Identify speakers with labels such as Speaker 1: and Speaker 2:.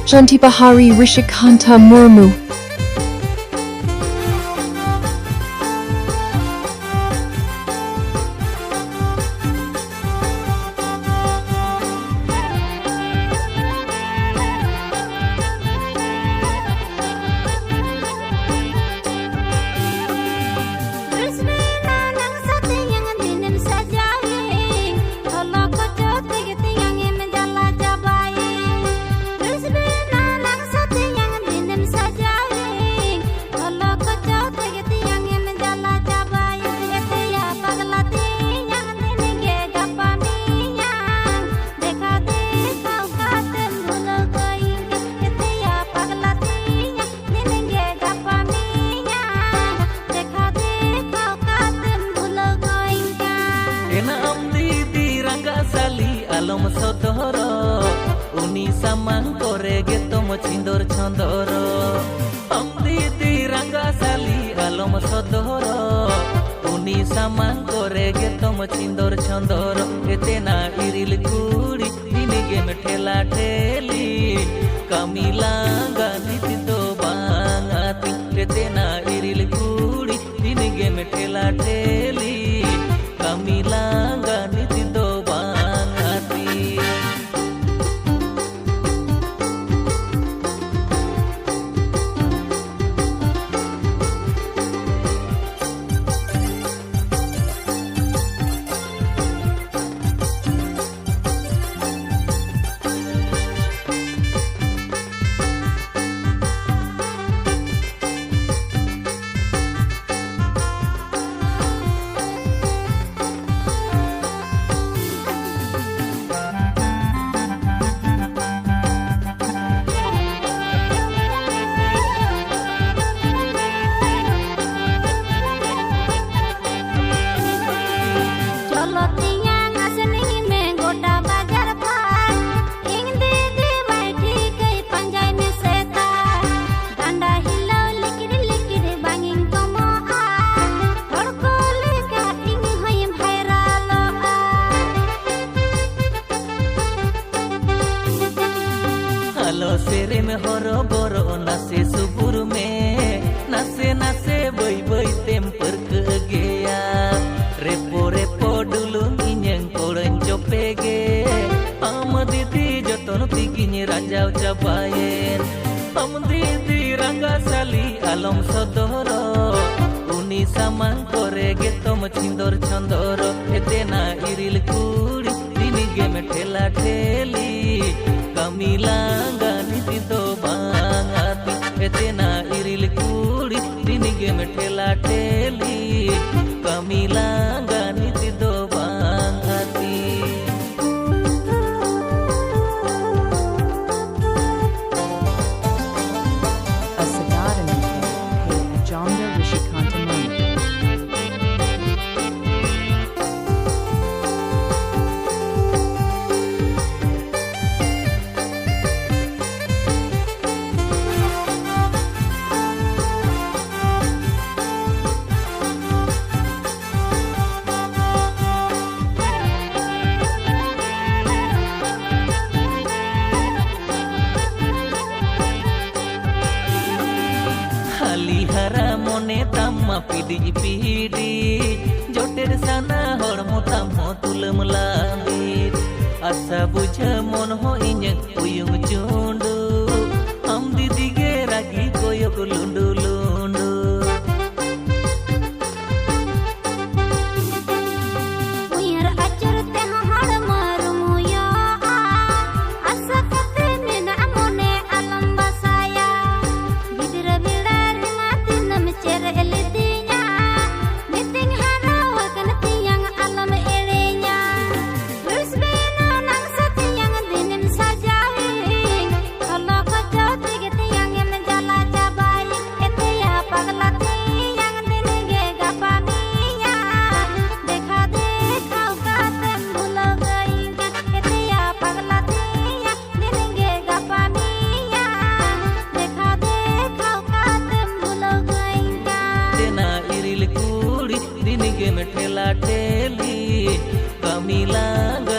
Speaker 1: Janti Bahari Rishikanta Murmu.
Speaker 2: Alom sodoro uni samang kore getom cindor condoro Didi rangga sali alom sodoro uni samang kore getom cindor condoro etena iril kuri dini game thela theli kamilanga niti to bangati etena iril kuri dini game thela theli kamilanga niti to सेरे में हरो बोरो नसे सुबुर में नसे नसे बई बई तेम पर के गया रेपो रेपो डुलु इnyang कोड़न चोपेगे हम दीदी जतन पिगिन राजाव चाबायेन हम दीदी रंगा साली आलम सदरो उनी सामान करे गे तम चिंदर चंदरो एतेना इरिल कुड़ी दिनी गे में ठेला ठेली kamilanga niti do bangati etena iril kuri dini game thela theli kamilanga niti do bangati
Speaker 3: a Sagadana hey Jonda Rishikanta Murmu.
Speaker 2: hara mone tamma pidi pidi joter sana hormo tammo tulam lambit asa bujha mon ho inyang uyung chundu am didi ge ragi koyok lundu lundu ठेला ठेली कमी लाग